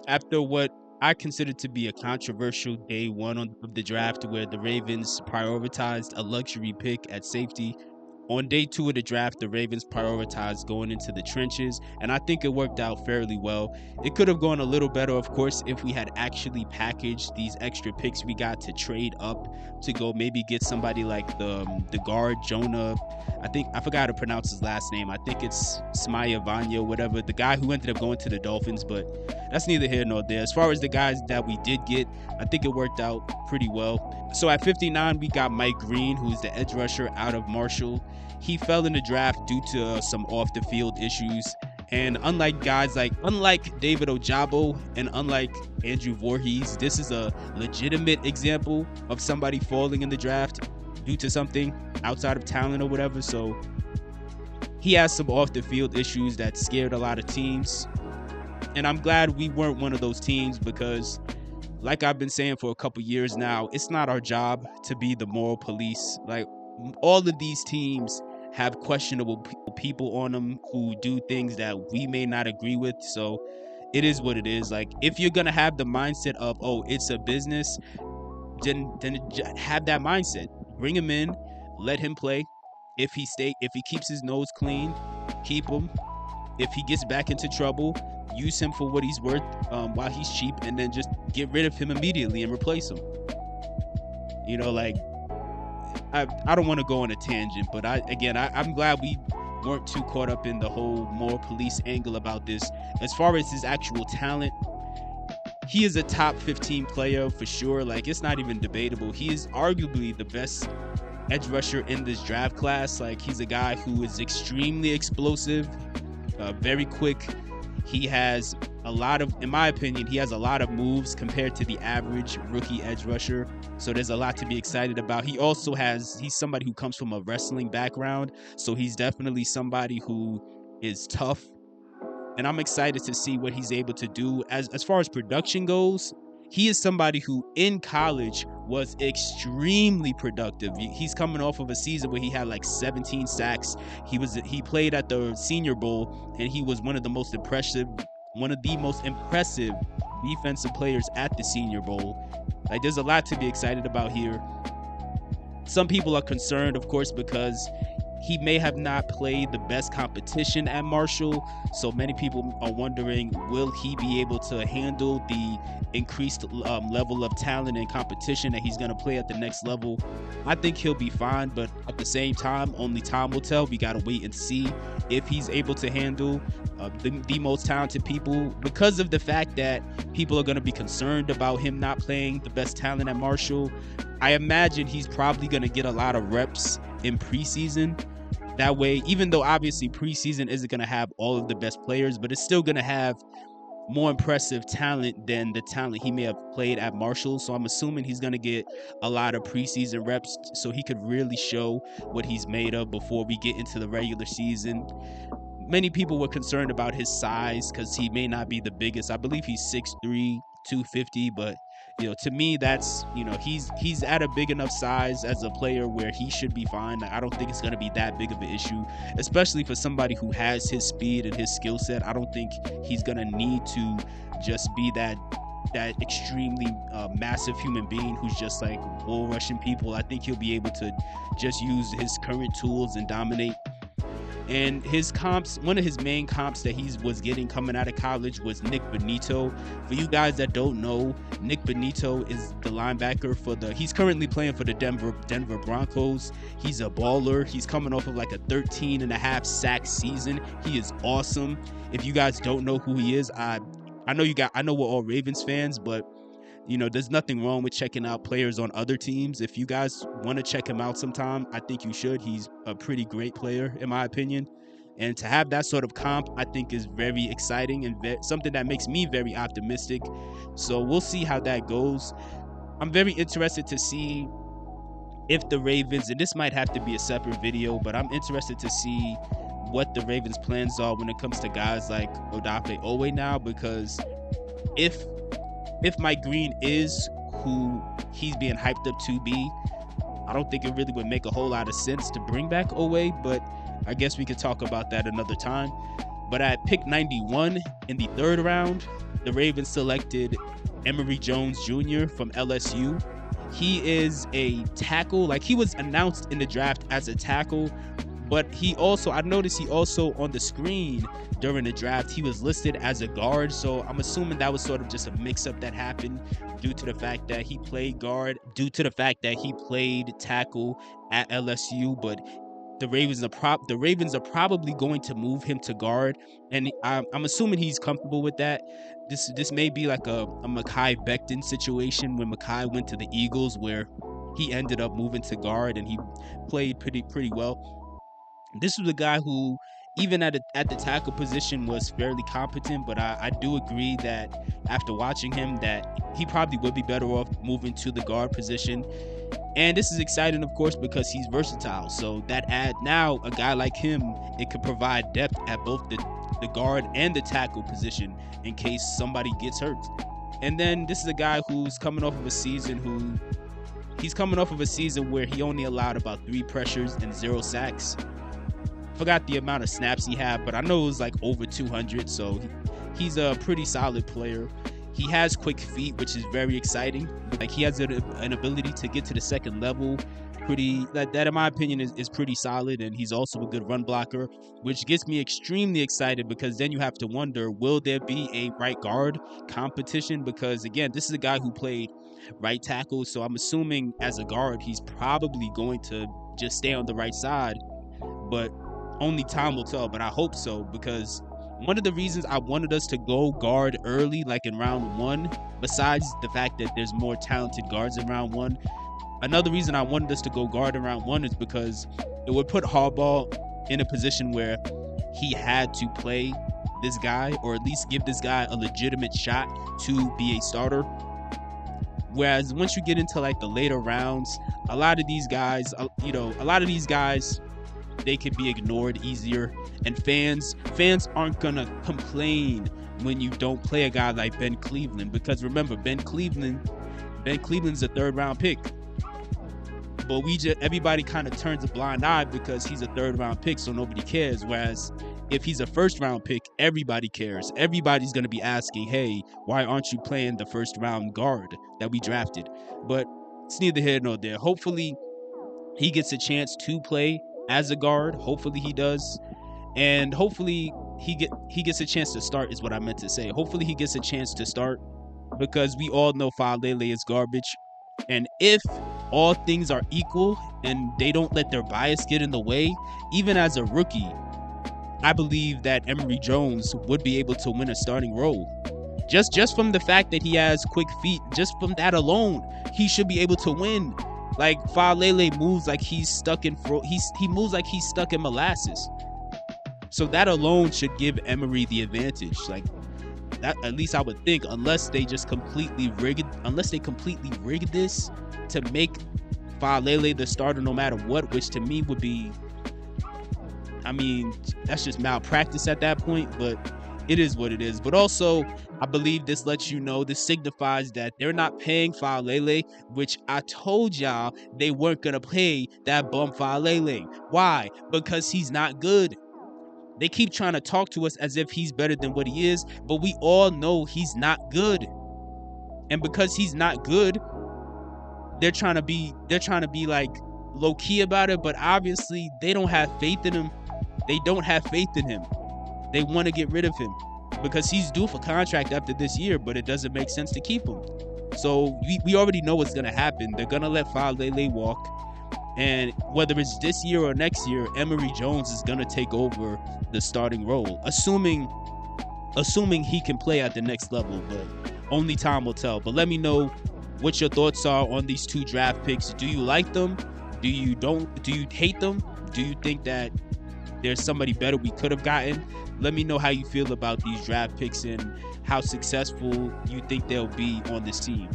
after what I consider to be a controversial day one of the draft, where the Ravens prioritized a luxury pick at safety. On day two of the draft, the Ravens prioritized going into the trenches, and I think it worked out fairly well. It could have gone a little better, of course, if we had actually packaged these extra picks we got to trade up to go maybe get somebody like the guard Jonah. I forgot how to pronounce his last name. I think it's Smaya Vanya, whatever. The guy who ended up going to the Dolphins, but that's neither here nor there. As far as the guys that we did get, I think it worked out pretty well. So at 59, we got Mike Green, who's the edge rusher out of Marshall. He fell in the draft due to some off the field issues. And unlike David Ojabo and unlike Andrew Voorhees, this is a legitimate example of somebody falling in the draft due to something outside of talent or whatever. So he has some off the field issues that scared a lot of teams. And I'm glad we weren't one of those teams, because like I've been saying for a couple years now, it's not our job to be the moral police. Like, all of these teams have questionable people on them who do things that we may not agree with. So it is what it is. Like, if you're gonna have the mindset of, oh, it's a business, then have that mindset. Bring him in, let him play. If he keeps his nose clean, keep him. If he gets back into trouble, use him for what he's worth while he's cheap, and then just get rid of him immediately and replace him. You know, like, I don't want to go on a tangent, but I'm glad we weren't too caught up in the whole moral police angle about this. As far as his actual talent, he is a top 15 player for sure. Like, it's not even debatable. He is arguably the best edge rusher in this draft class. Like, he's a guy who is extremely explosive, very quick. He has in my opinion, he has a lot of moves compared to the average rookie edge rusher. So there's a lot to be excited about. He's somebody who comes from a wrestling background. So he's definitely somebody who is tough. And I'm excited to see what he's able to do. As far as production goes, he is somebody who in college was extremely productive. He's coming off of a season where he had like 17 sacks. He played at the Senior Bowl, and he was one of the most impressive defensive players at the Senior Bowl. Like, there's a lot to be excited about here. Some people are concerned, of course, because he may have not played the best competition at Marshall. So many people are wondering, will he be able to handle the increased level of talent and competition that he's going to play at the next level? I think he'll be fine, but at the same time, only time will tell. We got to wait and see if he's able to handle the most talented people, because of the fact that people are going to be concerned about him not playing the best talent at Marshall. I imagine he's probably going to get a lot of reps in preseason. That way, even though obviously preseason isn't going to have all of the best players, but it's still going to have more impressive talent than the talent he may have played at Marshall. So I'm assuming he's going to get a lot of preseason reps so he could really show what he's made of before we get into the regular season. Many people were concerned about his size because he may not be the biggest. I believe he's 6'3", 250, but to me, that's, he's at a big enough size as a player where he should be fine. I don't think it's going to be that big of an issue, especially for somebody who has his speed and his skill set. I don't think he's going to need to just be that extremely massive human being who's just like bull rushing people. I think he'll be able to just use his current tools and dominate. And his comps, one of his main comps that he was getting coming out of college was Nick Benito. For you guys that don't know, Nick Benito is the linebacker he's currently playing for the Denver Broncos. He's a baller. He's coming off of like a 13.5 sack season. He is awesome. If you guys don't know who he is, I know we're all Ravens fans, but there's nothing wrong with checking out players on other teams. If you guys want to check him out sometime, I think you should. He's a pretty great player, in my opinion. And to have that sort of comp, I think is very exciting and something that makes me very optimistic. So we'll see how that goes. I'm very interested to see if the Ravens, and this might have to be a separate video, but I'm interested to see what the Ravens' plans are when it comes to guys like Odafe Oweh now, because if Mike Green is who he's being hyped up to be, I don't think it really would make a whole lot of sense to bring back Oweh, but I guess we could talk about that another time. But at pick 91 in the third round, the Ravens selected Emery Jones Jr. from LSU. He is a tackle. Like, he was announced in the draft as a tackle, but I noticed he also on the screen during the draft, he was listed as a guard. So I'm assuming that was sort of just a mix-up that happened due to the fact that he played guard, due to the fact that he played tackle at LSU. But the Ravens are probably going to move him to guard, and I'm assuming he's comfortable with that. This may be like a Mekhi Becton situation when Mekhi went to the Eagles, where he ended up moving to guard and he played pretty well. This was a guy who, even at the tackle position, was fairly competent, but I do agree that after watching him, that he probably would be better off moving to the guard position. And this is exciting, of course, because he's versatile. So that now a guy like him, it could provide depth at both the guard and the tackle position in case somebody gets hurt. And then this is a guy who's coming off of a season where he only allowed about 3 pressures and 0 sacks. Forgot the amount of snaps he had, but I know it was like over 200. So he's a pretty solid player. He has quick feet, which is very exciting. Like, he has an ability to get to the second level. That in my opinion is pretty solid, and he's also a good run blocker, which gets me extremely excited, because then you have to wonder, will there be a right guard competition? Because again, this is a guy who played right tackle, so I'm assuming as a guard he's probably going to just stay on the right side, but only time will tell. But I hope so, because one of the reasons I wanted us to go guard early, like in round 1, besides the fact that there's more talented guards in round 1, another reason I wanted us to go guard in round 1 is because it would put Harbaugh in a position where he had to play this guy, or at least give this guy a legitimate shot to be a starter. Whereas once you get into like the later rounds, a lot of these guys, they can be ignored easier, and fans aren't gonna complain when you don't play a guy like Ben Cleveland, because remember, Ben Cleveland's a 3rd round pick, but everybody kind of turns a blind eye because he's a 3rd round pick, so nobody cares. Whereas if he's a 1st round pick, everybody cares. Everybody's gonna be asking, hey, why aren't you playing the 1st round guard that we drafted? But it's neither here nor there. Hopefully he gets a chance to play as a guard. Hopefully he does, and hopefully he gets a chance to start is what I meant to say. Hopefully he gets a chance to start, because we all know Faalele is garbage. And if all things are equal and they don't let their bias get in the way, even as a rookie, I believe that Emery Jones would be able to win a starting role. Just from the fact that he has quick feet, just from that alone, he should be able to win. Like, Faalele moves like he's stuck in he moves like he's stuck in molasses. So that alone should give Emery the advantage. Like, that, at least I would think, unless they completely rig this to make Faalele the starter no matter what, which to me would be, I mean, that's just malpractice at that point, but it is what it is. But also, I believe this signifies that they're not paying Faalele, which I told y'all they weren't going to pay that bum Faalele. Why? Because he's not good. They keep trying to talk to us as if he's better than what he is, but we all know he's not good. And because he's not good, they're trying to be like low key about it, but obviously they don't have faith in him. They don't have faith in him. They want to get rid of him because he's due for contract after this year, but it doesn't make sense to keep him. So we already know what's going to happen. They're going to let Faalele walk. And whether it's this year or next year, Emery Jones is going to take over the starting role, assuming he can play at the next level, but only time will tell. But let me know what your thoughts are on these 2 draft picks. Do you like them? Do you hate them? Do you think that there's somebody better we could have gotten? Let me know how you feel about these draft picks and how successful you think they'll be on this team.